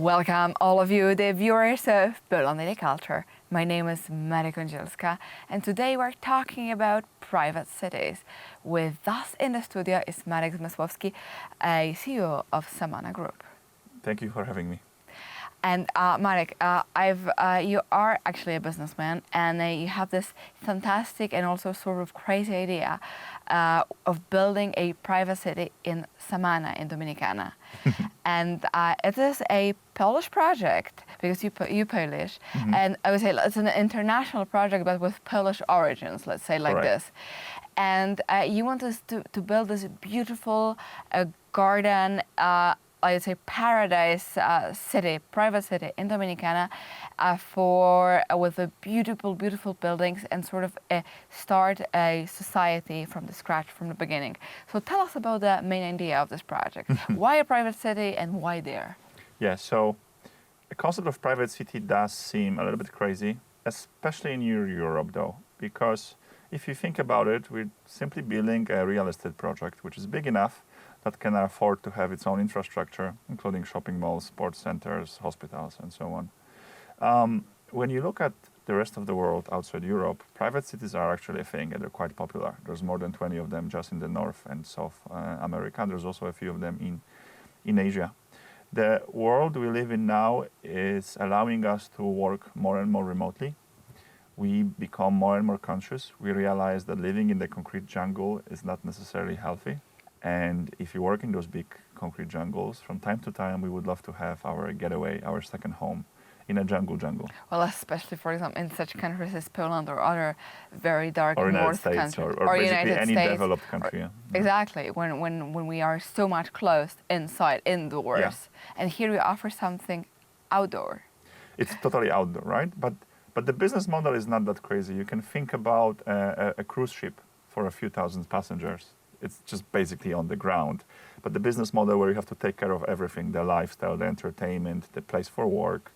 Welcome all of you, the viewers of Poland Daily Culture. My name is Marek, and today we're talking about private cities. With us in the studio is Marek Zmysłowski, a CEO of Samana Group. Thank you for having me. And Marek, you are actually a businessman, and you have this fantastic and also sort of crazy idea of building a private city in Samana in Dominicana. And it is a Polish project because you Polish, and I would say it's an international project, but with Polish origins. Let's say like Correct. this. And you want us to build this beautiful garden. I would say paradise city, private city in Dominicana, with a beautiful buildings and sort of start a society from the scratch, from the beginning. So tell us about the main idea of this project. Why a private city and why there? Yeah, so the concept of private city does seem a little bit crazy, especially in Europe though, because if you think about it, we're simply building a real estate project, which is big enough that can afford to have its own infrastructure, including shopping malls, sports centers, hospitals, and so on. When you look at the rest of the world outside Europe, private cities are actually a thing, and they're quite popular. There's more than 20 of them just in the North and South America. There's also a few of them in Asia. The world we live in now is allowing us to work more and more remotely. We become more and more conscious. We realize that living in the concrete jungle is not necessarily healthy. And if you work in those big concrete jungles, from time to time, we would love to have our getaway, our second home in a jungle. Well, especially, for example, in such countries as Poland or other very dark Or United north States, countries. or basically United any States, developed country. Yeah. Exactly, when we are so much closed inside, indoors. Yeah. And here we offer something outdoor. It's totally outdoor, right? But the business model is not that crazy. You can think about a cruise ship for a few thousand passengers. It's just basically on the ground. But the business model where you have to take care of everything, the lifestyle, the entertainment, the place for work,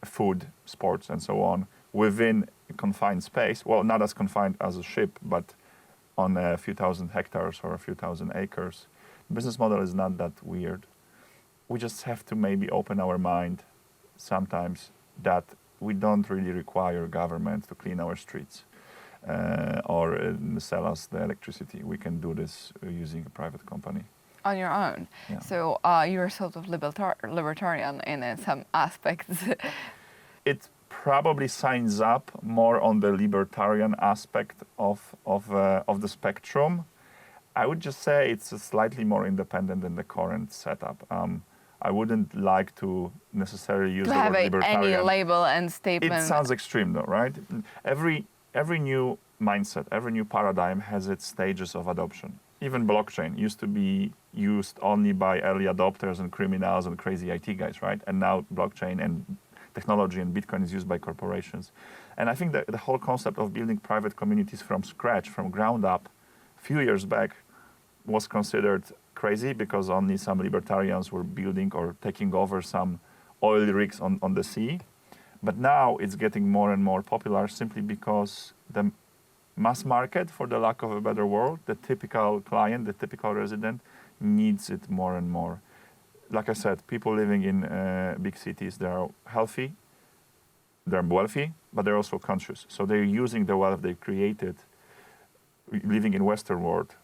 food, sports, and so on, within a confined space. Well, not as confined as a ship, but on a few thousand hectares or a few thousand acres. The business model is not that weird. We just have to maybe open our mind sometimes that we don't really require government to clean our streets. Or sell us the electricity. We can do this using a private company. On your own. Yeah. So you're sort of libertarian in some aspects. It probably signs up more on the libertarian aspect of the spectrum. I would just say it's slightly more independent than the current setup. I wouldn't like to necessarily use the word libertarian. Any label and statement. It sounds extreme though, right? Every new mindset, every new paradigm has its stages of adoption. Even blockchain used to be used only by early adopters and criminals and crazy IT guys, right? And now blockchain and technology and Bitcoin is used by corporations. And I think that the whole concept of building private communities from scratch, from ground up, a few years back was considered crazy because only some libertarians were building or taking over some oil rigs on the sea. But now it's getting more and more popular simply because the mass market, for the lack of a better word, the typical client, the typical resident, needs it more and more. Like I said, people living in big cities, they are healthy, they're wealthy, but they're also conscious. So they're using the wealth they created living in Western world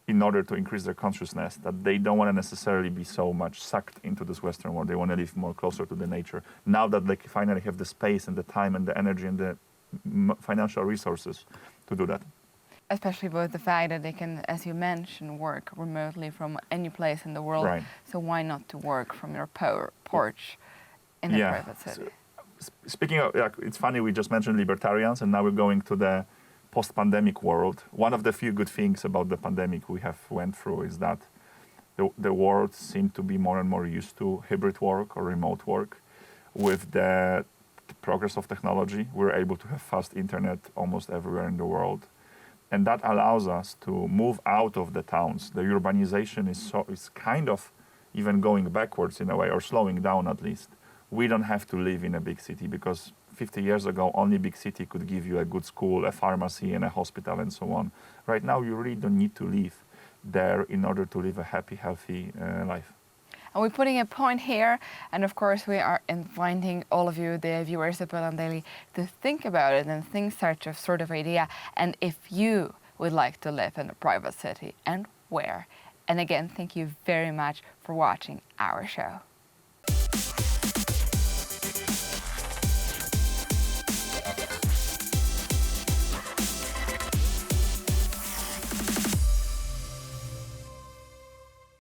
in order to increase their consciousness, that they don't want to necessarily be so much sucked into this Western world. They want to live more closer to the nature. Now that they finally have the space and the time and the energy and the financial resources to do that. Especially with the fact that they can, as you mentioned, work remotely from any place in the world. Right. So why not to work from your porch in a private city? So, speaking of, it's funny, we just mentioned libertarians, and now we're going to the post-pandemic world. One of the few good things about the pandemic we have went through is that the world seemed to be more and more used to hybrid work or remote work. With the progress of technology, we're able to have fast internet almost everywhere in the world. And that allows us to move out of the towns. The urbanization is kind of even going backwards in a way, or slowing down at least. We don't have to live in a big city because 50 years ago, only big city could give you a good school, a pharmacy, and a hospital, and so on. Right now, you really don't need to live there in order to live a happy, healthy life. And we're putting a point here, and of course we are inviting all of you, the viewers of Berlin Daily, to think about it and think such a sort of idea. And if you would like to live in a private city, and where. And again, thank you very much for watching our show.